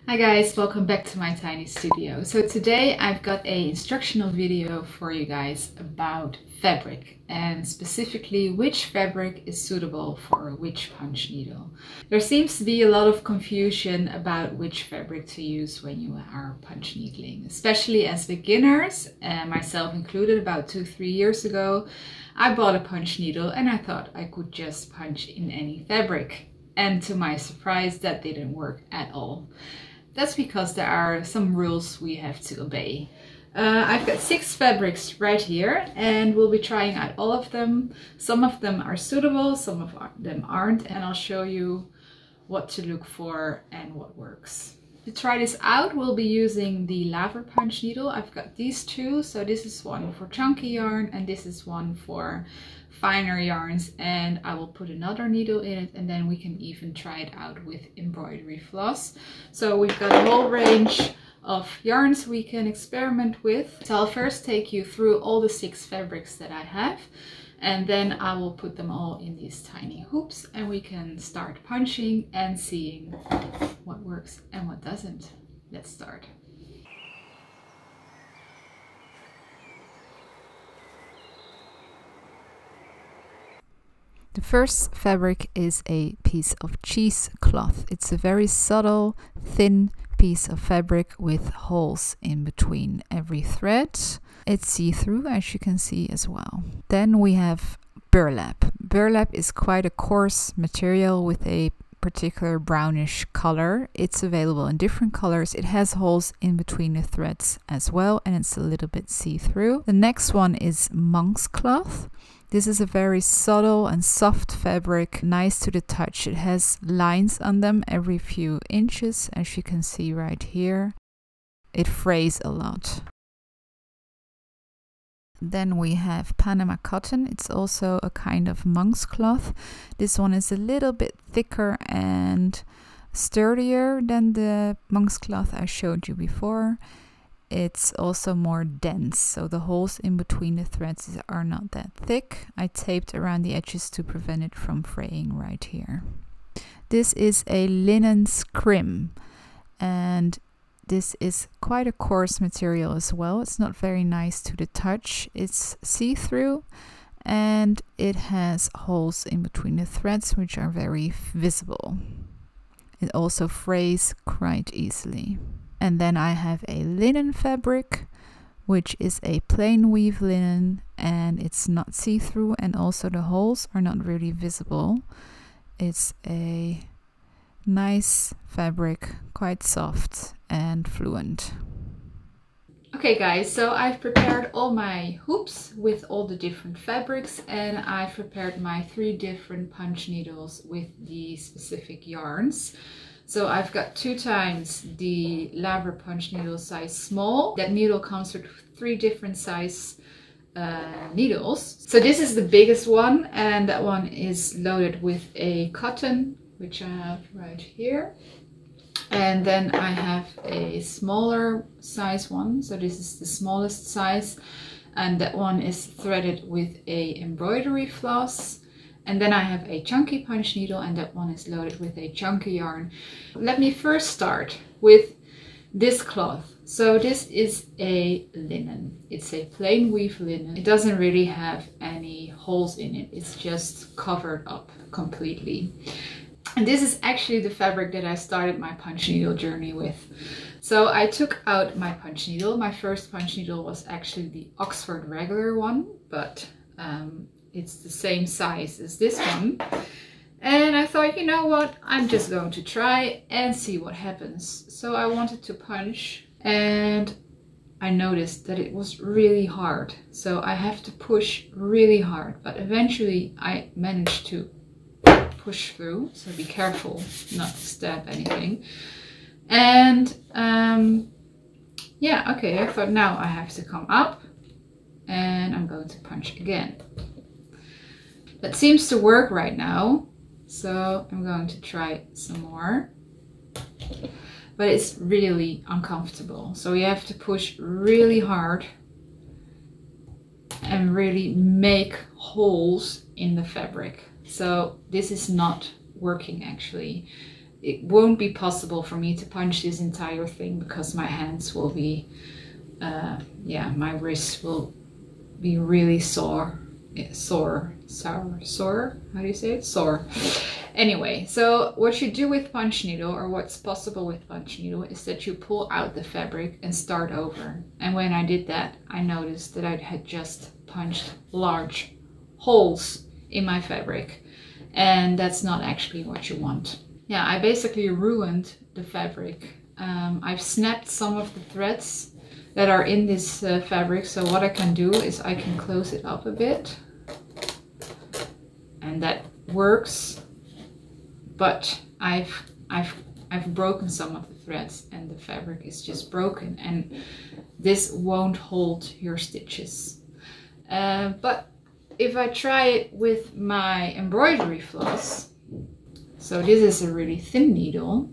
Hi guys, welcome back to my tiny studio. So today I've got a instructional video for you guys about fabric and specifically which fabric is suitable for which punch needle. There seems to be a lot of confusion about which fabric to use when you are punch needling, especially as beginners, myself included. About 2-3 years ago I bought a punch needle and I thought I could just punch in any fabric, and to my surprise that didn't work at all. That's because there are some rules we have to obey. I've got 6 fabrics right here and we'll be trying out all of them. Some of them are suitable, some of them aren't, and I'll show you what to look for and what works. To try this out, we'll be using the Laver punch needle. I've got these two, so this is one for chunky yarn and this is one for finer yarns, and I will put another needle in it and then we can even try it out with embroidery floss. So we've got a whole range of yarns we can experiment with. So I'll first take you through all the 6 fabrics that I have, and then I will put them all in these tiny hoops and we can start punching and seeing what works and what doesn't. Let's start. The first fabric is a piece of cheesecloth. It's a very subtle, thin piece of fabric with holes in between every thread. It's see-through, as you can see as well. Then we have burlap. Burlap is quite a coarse material with a particular brownish color. It's available in different colors. It has holes in between the threads as well, and it's a little bit see-through. The next one is monk's cloth. This is a very subtle and soft fabric, nice to the touch. It has lines on them every few inches, as you can see right here. It frays a lot. Then we have Panama cotton. It's also a kind of monk's cloth. This one is a little bit thicker and sturdier than the monk's cloth I showed you before. It's also more dense, so the holes in between the threads are not that thick. I taped around the edges to prevent it from fraying right here. This is a linen scrim, and this is quite a coarse material as well. It's not very nice to the touch. It's see-through and it has holes in between the threads which are very visible. It also frays quite easily. And then I have a linen fabric, which is a plain weave linen, and it's not see-through and also the holes are not really visible. It's a nice fabric, quite soft and fluent. Okay guys, so I've prepared all my hoops with all the different fabrics, and I've prepared my 3 different punch needles with the specific yarns. So I've got 2 times the Laver punch needle size small. That needle comes with 3 different size needles. So this is the biggest one, and that one is loaded with a cotton, which I have right here. And then I have a smaller size one. So this is the smallest size, and that one is threaded with a embroidery floss. And then I have a chunky punch needle, and that one is loaded with a chunky yarn. Let me first start with this cloth. So this is a linen. It's a plain weave linen. It doesn't really have any holes in it. It's just covered up completely. And this is actually the fabric that I started my punch needle journey with. So I took out my punch needle. My first punch needle was actually the Oxford regular one, but it's the same size as this one. And I thought, you know what, I'm just going to try and see what happens. So I wanted to punch and I noticed that it was really hard. So I have to push really hard, but eventually I managed to push through. So be careful not to stab anything. And yeah, okay, I thought now I have to come up and I'm going to punch again. That seems to work right now, so I'm going to try some more. But it's really uncomfortable, so you have to push really hard and really make holes in the fabric. So this is not working actually. it won't be possible for me to punch this entire thing because my hands will be, yeah, my wrists will be really sore. Sore. How do you say it? Sore. Anyway, so what you do with punch needle, or what's possible with punch needle, is that you pull out the fabric and start over. And when I did that, I noticed that I had just punched large holes in my fabric, and that's not actually what you want. Yeah, I basically ruined the fabric. I've snapped some of the threads that are in this fabric, so what I can do is I can close it up a bit, and that works. But I've broken some of the threads, and the fabric is just broken, and this won't hold your stitches. But if I try it with my embroidery floss, so this is a really thin needle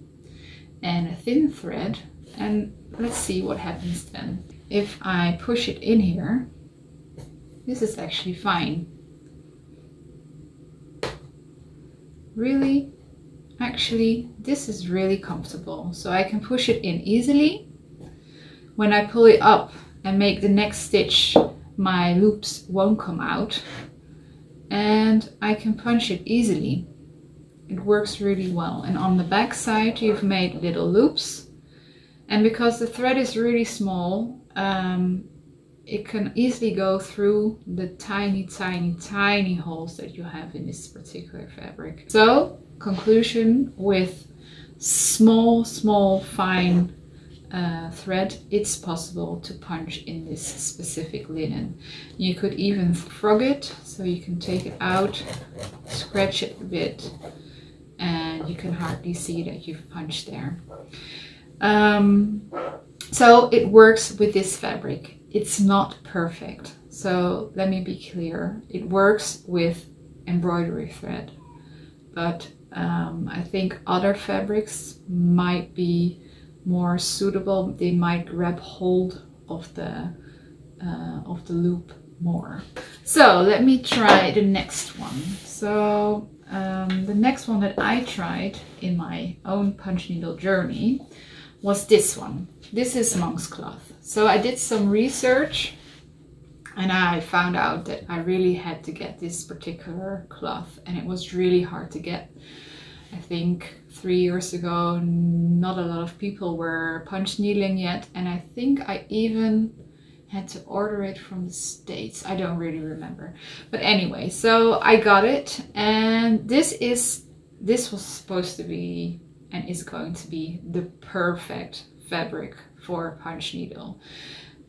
and a thin thread, and let's see what happens then. If I push it in here, this is actually fine. Really, actually, this is really comfortable. So I can push it in easily. When I pull it up and make the next stitch, my loops won't come out, and I can punch it easily. It works really well. And on the back side, you've made little loops. And because the thread is really small, it can easily go through the tiny, tiny, tiny holes that you have in this particular fabric. So, conclusion, with small, fine thread, it's possible to punch in this specific linen. You could even frog it, so you can take it out, scratch it a bit, and you can hardly see that you've punched there. So it works with this fabric. It's not perfect, so let me be clear. It works with embroidery thread, but I think other fabrics might be more suitable. They might grab hold of the loop more. So let me try the next one. So the next one that I tried in my own punch needle journey was this one. This is monk's cloth. So I did some research, and I found out that I really had to get this particular cloth, and it was really hard to get. I think 3 years ago, not a lot of people were punch needling yet, and I think I even had to order it from the States. I don't really remember. But anyway, so I got it, and this was supposed to be and is going to be the perfect fabric for a punch needle.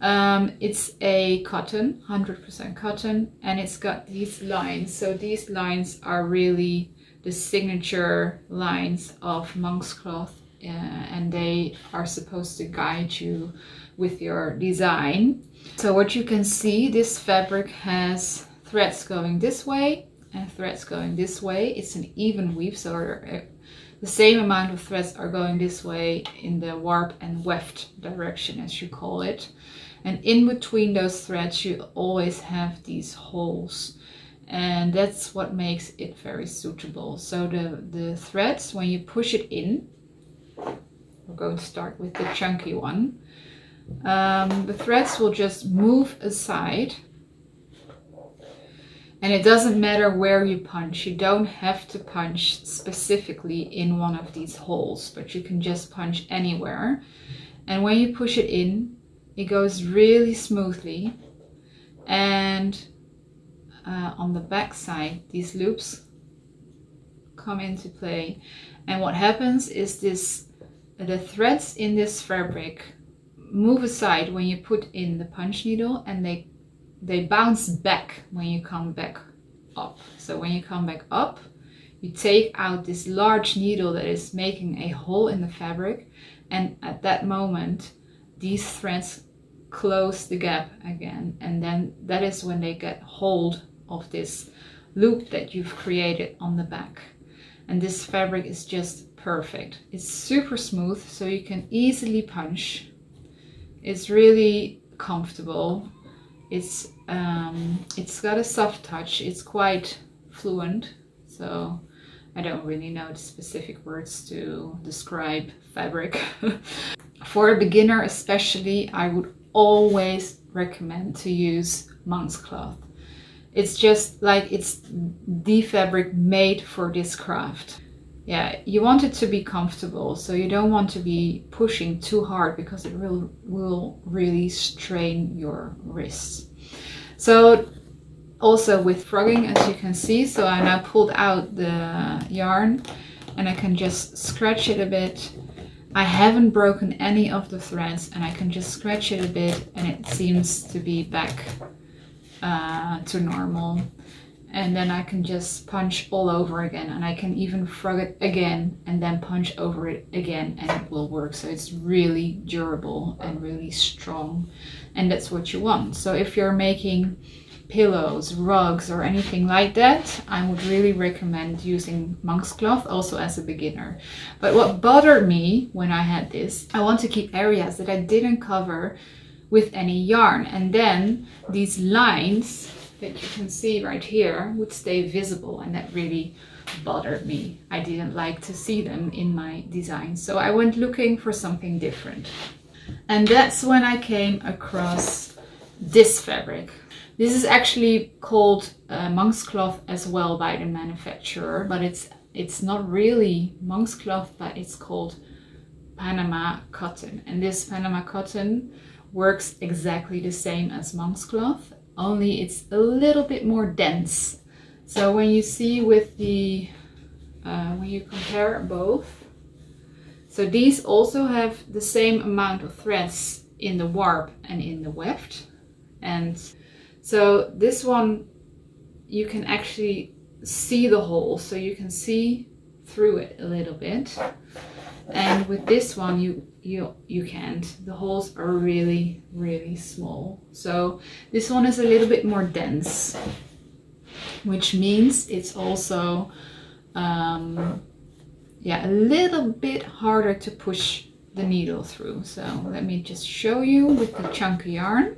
It's a cotton, 100% cotton, and it's got these lines. So these lines are really the signature lines of monk's cloth, and they are supposed to guide you with your design. So what you can see, this fabric has threads going this way and threads going this way. It's an even weave, so the same amount of threads are going this way in the warp and weft direction, as you call it. And in between those threads, you always have these holes. And that's what makes it very suitable. So the threads, when you push it in, we're going to start with the chunky one. The threads will just move aside. And it doesn't matter where you punch. You don't have to punch specifically in one of these holes, but you can just punch anywhere. And when you push it in, it goes really smoothly. And on the back side, these loops come into play. And what happens is the threads in this fabric move aside when you put in the punch needle, and they bounce back when you come back up. So when you come back up, you take out this large needle that is making a hole in the fabric, and at that moment these threads close the gap again, and then that is when they get hold of this loop that you've created on the back. And this fabric is just perfect. It's super smooth, so you can easily punch. It's really comfortable. It's got a soft touch. It's quite fluent, so I don't really know the specific words to describe fabric. For a beginner especially, I would always recommend to use monk's cloth. It's just like it's the fabric made for this craft. Yeah, you want it to be comfortable, so you don't want to be pushing too hard because it will really strain your wrists. So also with frogging, as you can see, so I now pulled out the yarn and I can just scratch it a bit. I haven't broken any of the threads and I can just scratch it a bit and it seems to be back to normal. And then I can just punch all over again, and I can even frog it again and then punch over it again and it will work. So it's really durable and really strong, and that's what you want. So if you're making pillows, rugs or anything like that, I would really recommend using monk's cloth also as a beginner. But what bothered me when I had this, I want to keep areas that I didn't cover with any yarn, and then these lines that you can see right here would stay visible, and that really bothered me. I didn't like to see them in my design, so I went looking for something different. And that's when I came across this fabric. This is actually called monk's cloth as well by the manufacturer, but it's not really monk's cloth, but it's called Panama cotton. And this Panama cotton works exactly the same as monk's cloth, only it's a little bit more dense. So when you see with the when you compare both, so these also have the same amount of threads in the warp and in the weft, and so this one you can actually see the hole, so you can see through it a little bit, and with this one you can't. The holes are really small. So this one is a little bit more dense, which means it's also yeah, a little bit harder to push the needle through. So let me just show you with the chunky yarn.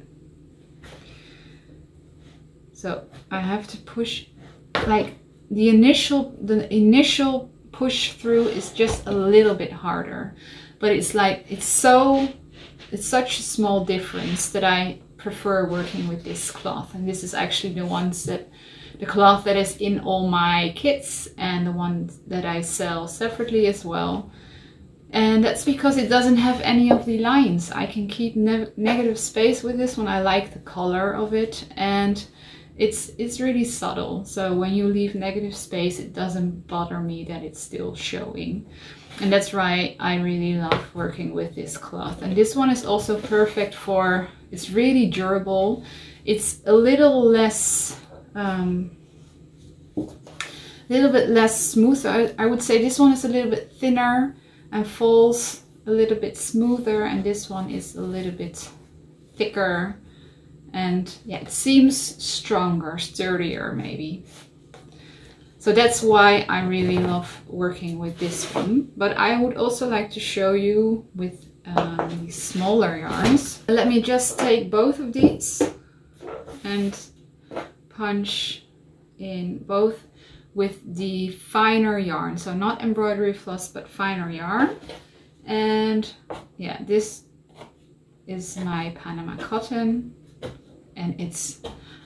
So I have to push, like the initial push through is just a little bit harder, but it's like it's such a small difference that I prefer working with this cloth. And this is actually the cloth that is in all my kits and the one that I sell separately as well. And that's because it doesn't have any of the lines. I can keep negative space with this one. I like the color of it, and it's really subtle. So when you leave negative space, it doesn't bother me that it's still showing. And that's why I really love working with this cloth. And this one is also perfect for, it's really durable. It's a little less, little bit less smooth. I would say this one is a little bit thinner and falls a little bit smoother, and this one is a little bit thicker. And yeah, it seems stronger, sturdier maybe. So that's why I really love working with this one. But I would also like to show you with these smaller yarns. Let me just take both of these and punch in both with the finer yarn. So not embroidery floss, but finer yarn. And yeah, this is my Panama cotton. And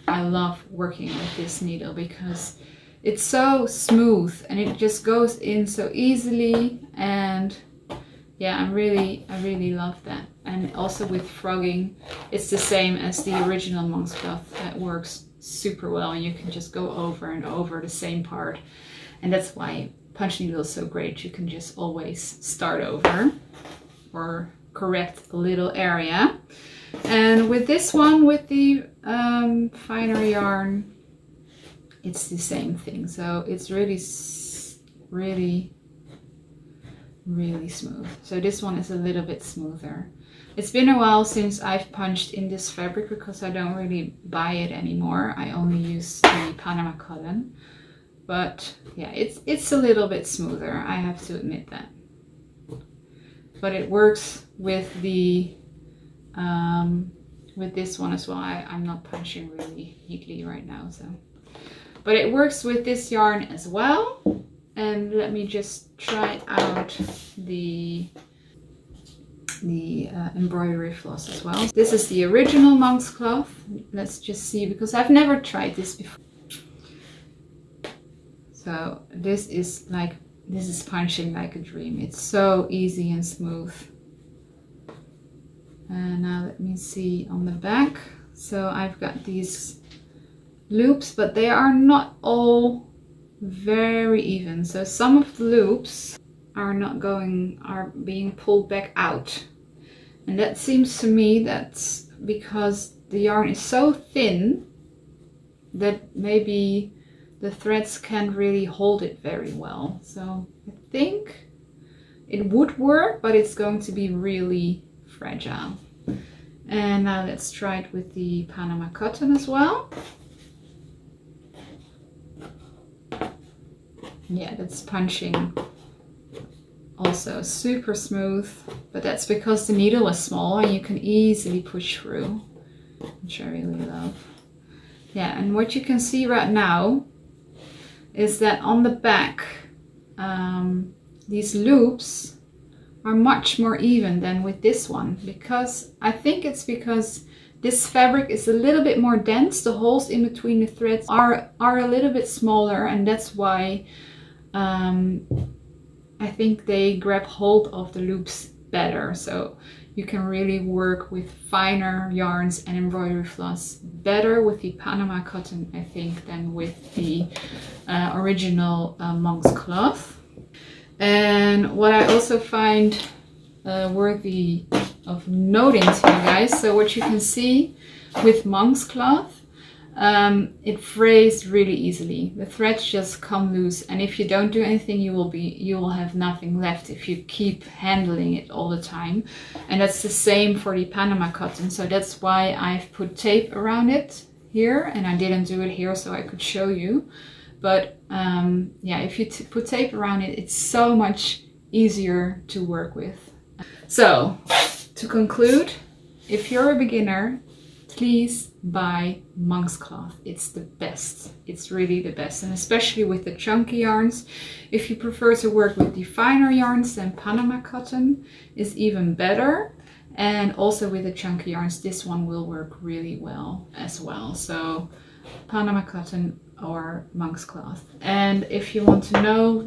I love working with this needle because it's so smooth and it just goes in so easily. And yeah, I really love that. And also with frogging, it's the same as the original monk's cloth. That works super well, and you can just go over and over the same part. And that's why punch needle is so great. You can just always start over or correct a little area. And with this one, with the finer yarn, it's the same thing. So it's really smooth. So this one is a little bit smoother. It's been a while since I've punched in this fabric because I don't really buy it anymore. I only use the Panama cotton. But yeah, it's a little bit smoother, I have to admit that. But it works with the with this one as well. I'm not punching really neatly right now, so. But it works with this yarn as well. And let me just try out the embroidery floss as well. This is the original monk's cloth. Let's just see, because I've never tried this before. So this is punching like a dream. It's so easy and smooth. And now let me see on the back. So I've got these loops, but they are not all very even. So some of the loops are being pulled back out. And that seems to me that's because the yarn is so thin that maybe the threads can't really hold it very well. So I think it would work, but it's going to be really fragile. And now let's try it with the Panama cotton as well. Yeah, that's punching also super smooth, but that's because the needle is small and you can easily push through, which I really love. Yeah, and what you can see right now is that on the back, these loops are much more even than with this one, because I think it's because this fabric is a little bit more dense. The holes in between the threads are a little bit smaller, and that's why I think they grab hold of the loops better. So you can really work with finer yarns and embroidery floss better with the Panama cotton, I think, than with the original monk's cloth. And what I also find worthy of noting to you guys, so what you can see with monk's cloth, it frays really easily. The threads just come loose, and if you don't do anything, you will have nothing left if you keep handling it all the time. And that's the same for the Panama cotton. So that's why I've put tape around it here, and I didn't do it here so I could show you. But yeah, if you put tape around it, it's so much easier to work with. So to conclude, if you're a beginner, please buy monk's cloth. It's the best. It's really the best, and especially with the chunky yarns. If you prefer to work with the finer yarns, then Panama cotton is even better. And also with the chunky yarns, this one will work really well as well. So Panama cotton or monk's cloth. And if you want to know,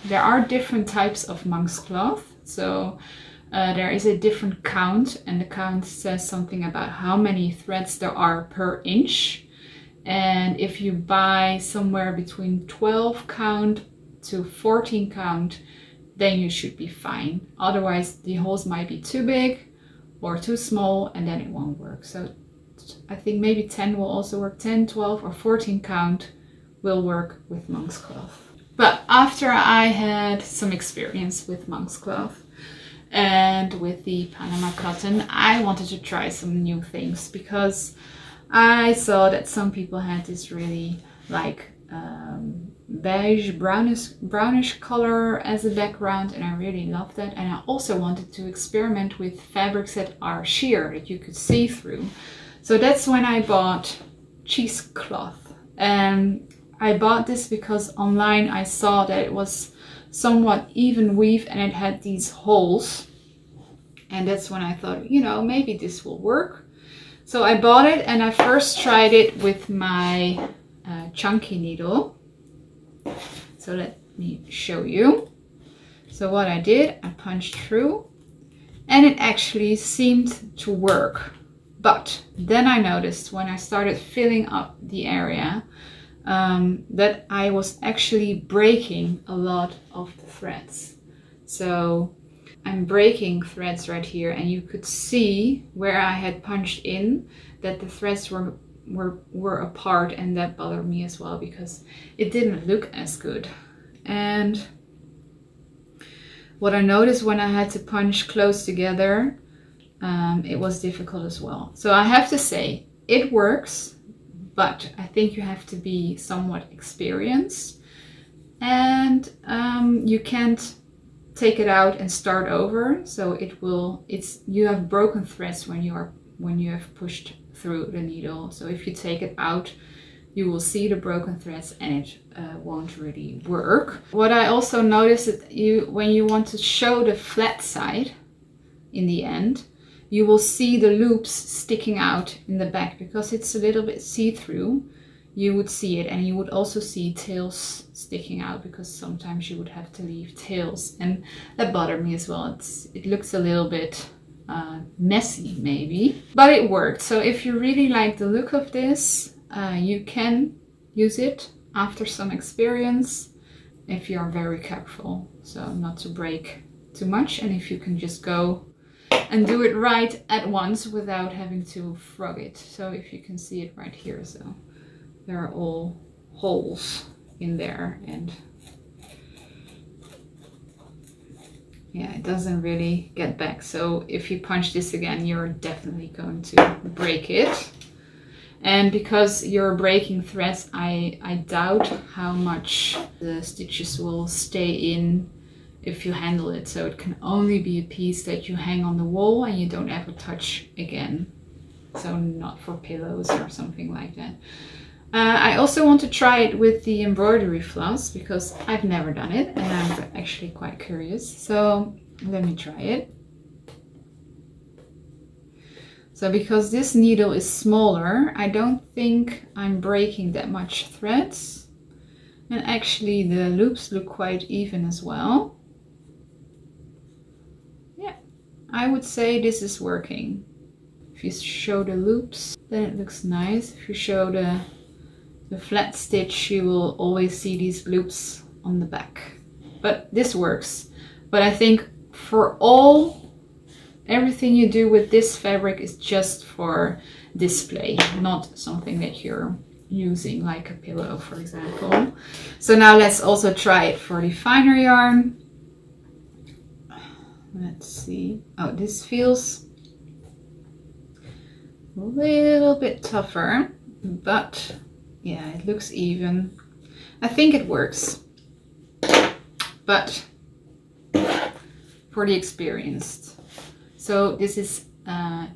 there are different types of monk's cloth. So there is a different count, and the count says something about how many threads there are per inch. And if you buy somewhere between 12 count to 14 count, then you should be fine. Otherwise the holes might be too big or too small, and then it won't work. So I think maybe 10 will also work. 10, 12 or 14 count will work with monk's cloth. But after I had some experience with monk's cloth and with the Panama cotton, I wanted to try some new things, because I saw that some people had this really like beige brownish color as a background, and I really loved that. And I also wanted to experiment with fabrics that are sheer, that you could see through. So that's when I bought cheesecloth. And I bought this because online I saw that it was somewhat even weave and it had these holes. And that's when I thought, you know, maybe this will work. So I bought it, and I first tried it with my chunky needle. So let me show you. So what I did, I punched through, and it actually seemed to work. But then I noticed when I started filling up the area that I was actually breaking a lot of the threads. So I'm breaking threads right here, and you could see where I had punched in that the threads were apart, and that bothered me as well because it didn't look as good. And what I noticed when I had to punch close together, it was difficult as well. So I have to say it works, but I think you have to be somewhat experienced, and you can't take it out and start over. So you have broken threads when you have pushed through the needle. So if you take it out, you will see the broken threads and it won't really work. What I also noticed is that when you want to show the flat side in the end, you will see the loops sticking out in the back because it's a little bit see-through. You would see it, and you would also see tails sticking out because sometimes you would have to leave tails, and that bothered me as well. It looks a little bit messy maybe, but it worked. So if you really like the look of this, you can use it after some experience if you are very careful, so not to break too much, and if you can just go and do it right at once without having to frog it. So if you can see it right here, so there are all holes in there, and yeah, it doesn't really get back. So if you punch this again, you're definitely going to break it. And because you're breaking threads, I doubt how much the stitches will stay in if you handle it. So it can only be a piece that you hang on the wall and you don't ever touch again. So not for pillows or something like that. I also want to try it with the embroidery floss because I've never done it and I'm actually quite curious. So let me try it. So because this needle is smaller, I don't think I'm breaking that much threads. And actually the loops look quite even as well. Yeah, I would say this is working. If you show the loops, then it looks nice. If you show the flat stitch, you will always see these loops on the back. But this works. But I think for everything you do with this fabric is just for display, not something that you're using like a pillow, for example. So now let's also try it for the finer yarn. Let's see. Oh, this feels a little bit tougher, but yeah, it looks even. I think it works, but for the experienced. So this is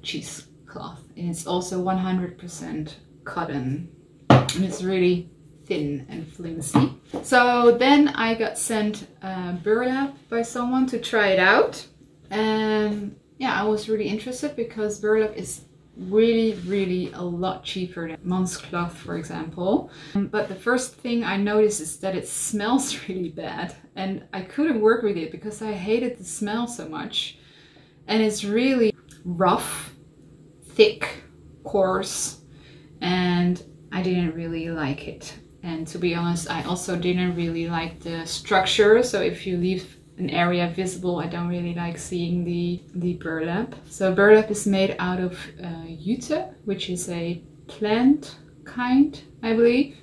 cheesecloth, and it's also 100% cotton, and it's really thin and flimsy. So then I got sent burlap by someone to try it out, and yeah, I was really interested because burlap is really a lot cheaper than Mons cloth, for example. But the first thing I noticed is that it smells really bad, and I couldn't work with it because I hated the smell so much. And it's really rough, thick, coarse, and I didn't really like it. And to be honest, I also didn't really like the structure. So if you leave an area visible, I don't really like seeing the burlap. So burlap is made out of jute, which is a plant kind, I believe.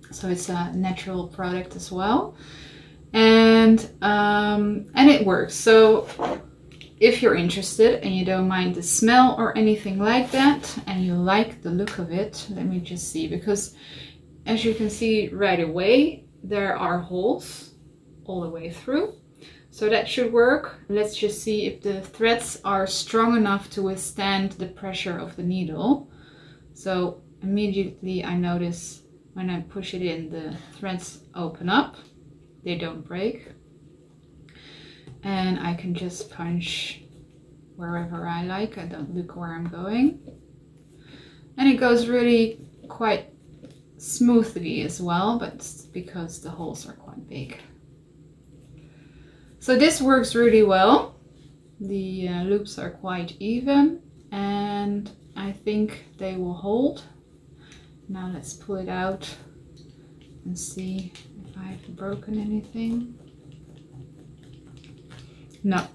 So it's a natural product as well, and it works. So if you're interested and you don't mind the smell or anything like that, and you like the look of it, let me just see, because as you can see right away, there are holes all the way through. So that should work. Let's just see if the threads are strong enough to withstand the pressure of the needle. So immediately I notice when I push it in, the threads open up. They don't break. And I can just punch wherever I like. I don't look where I'm going. And it goes really quite smoothly as well, but it's because the holes are quite big. So this works really well. The loops are quite even, and I think they will hold. Now let's pull it out and see if I've broken anything. No,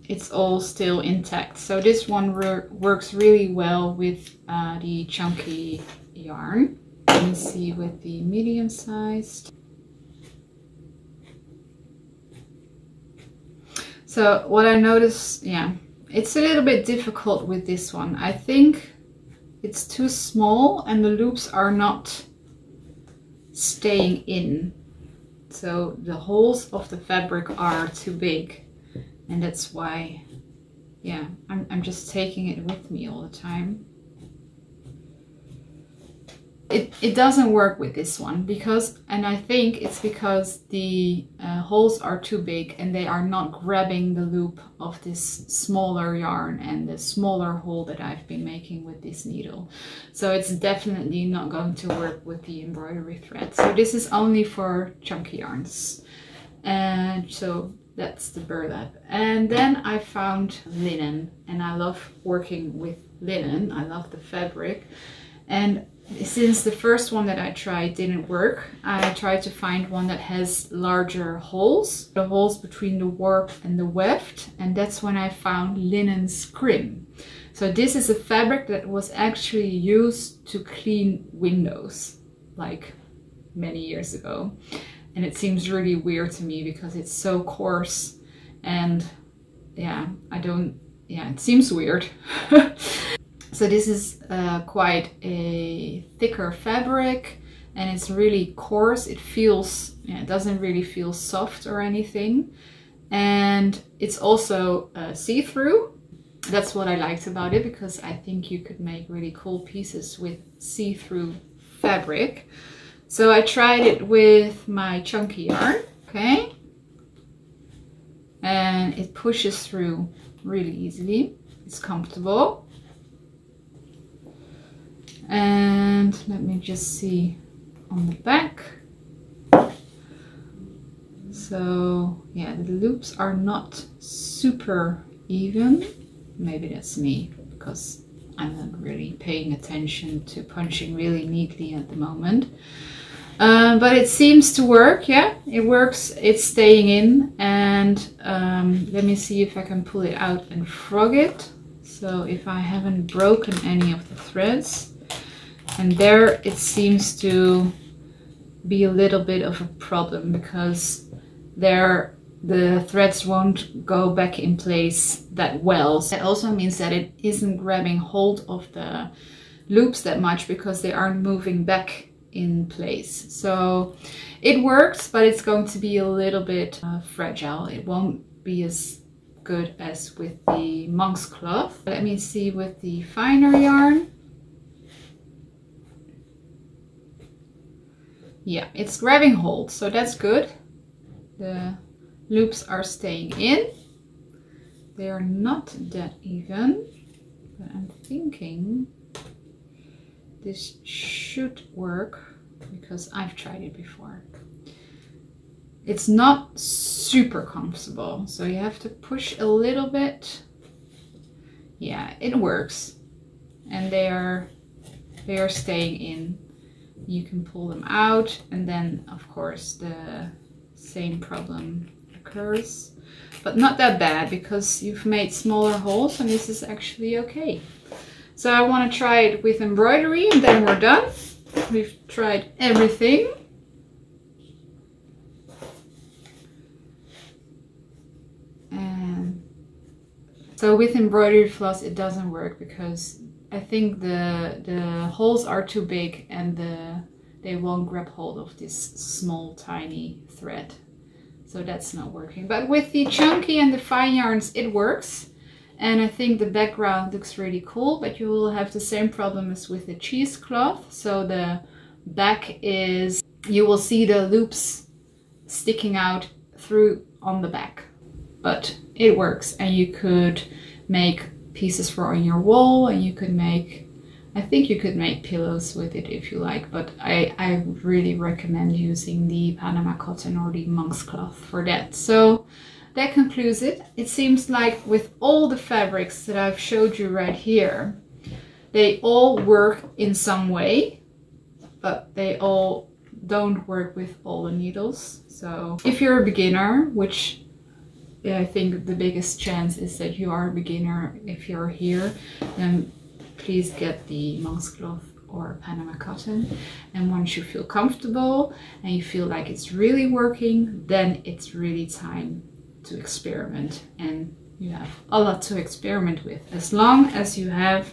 it's all still intact. So this one works really well with the chunky yarn. Let me see with the medium sized. So what I noticed, yeah, it's a little bit difficult with this one. I think it's too small and the loops are not staying in. So the holes of the fabric are too big. And that's why, yeah, I'm just taking it with me all the time. it doesn't work with this one because, and I think it's because the holes are too big and they are not grabbing the loop of this smaller yarn and the smaller hole that I've been making with this needle. So it's definitely not going to work with the embroidery thread. So this is only for chunky yarns. And so that's the burlap. And then I found linen, and I love working with linen. I love the fabric. And since the first one that I tried didn't work, I tried to find one that has larger holes, the holes between the warp and the weft, and that's when I found linen scrim. So this is a fabric that was actually used to clean windows like many years ago. And it seems really weird to me because it's so coarse, and yeah, it seems weird. So this is quite a thicker fabric, and it's really coarse. It feels, it doesn't really feel soft or anything. And it's also see-through. That's what I liked about it, because I think you could make really cool pieces with see-through fabric. So I tried it with my chunky yarn, okay? And it pushes through really easily. It's comfortable. And let me just see on the back. So yeah, the loops are not super even. Maybe that's me, because I'm not really paying attention to punching really neatly at the moment. But it seems to work. Yeah, it works. It's staying in. And let me see if I can pull it out and frog it. So if I haven't broken any of the threads. And there it seems to be a little bit of a problem, because there the threads won't go back in place that well. That also means that it isn't grabbing hold of the loops that much, because they aren't moving back in place. So it works, but it's going to be a little bit fragile. It won't be as good as with the monk's cloth. Let me see with the finer yarn. Yeah, it's grabbing hold, so that's good. The loops are staying in. They are not that even, but I'm thinking this should work because I've tried it before. It's not super comfortable, so you have to push a little bit. Yeah, it works, and they are staying in. You can pull them out, and then of course the same problem occurs, but not that bad because you've made smaller holes, and this is actually okay. So I want to try it with embroidery, and then we're done. We've tried everything. And so with embroidery floss it doesn't work, because I think the holes are too big, and they won't grab hold of this small tiny thread. So that's not working. But with the chunky and the fine yarns it works. And I think the background looks really cool, but you will have the same problem as with the cheesecloth. So the back is, you will see the loops sticking out through on the back. But it works, and you could make pieces for on your wall, and you could make, I think you could make pillows with it if you like, but I really recommend using the Panama cotton or the monk's cloth for that. So that concludes it. It seems like with all the fabrics that I've showed you right here, they all work in some way, but they all don't work with all the needles. So if you're a beginner, which I think the biggest chance is that you are a beginner if you're here, then please get the monk's cloth or Panama cotton. And once you feel comfortable and you feel like it's really working, then it's really time to experiment, and you have a lot to experiment with, as long as you have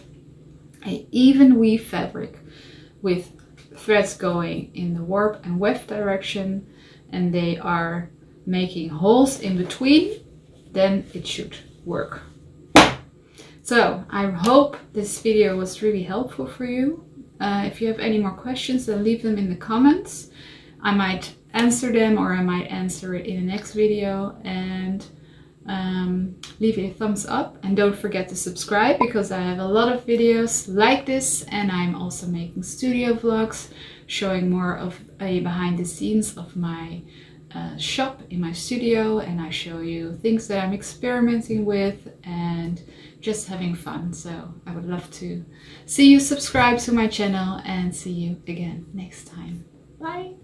an even weave fabric with threads going in the warp and weft direction, and they are making holes in between, then it should work. So I hope this video was really helpful for you. If you have any more questions, then leave them in the comments. I might answer them, or I might answer it in the next video. And leave a thumbs up, and don't forget to subscribe, because I have a lot of videos like this, and I'm also making studio vlogs showing more of a behind the scenes of my shop in my studio, and I show you things that I'm experimenting with and just having fun. So I would love to see you subscribe to my channel, and see you again next time. Bye!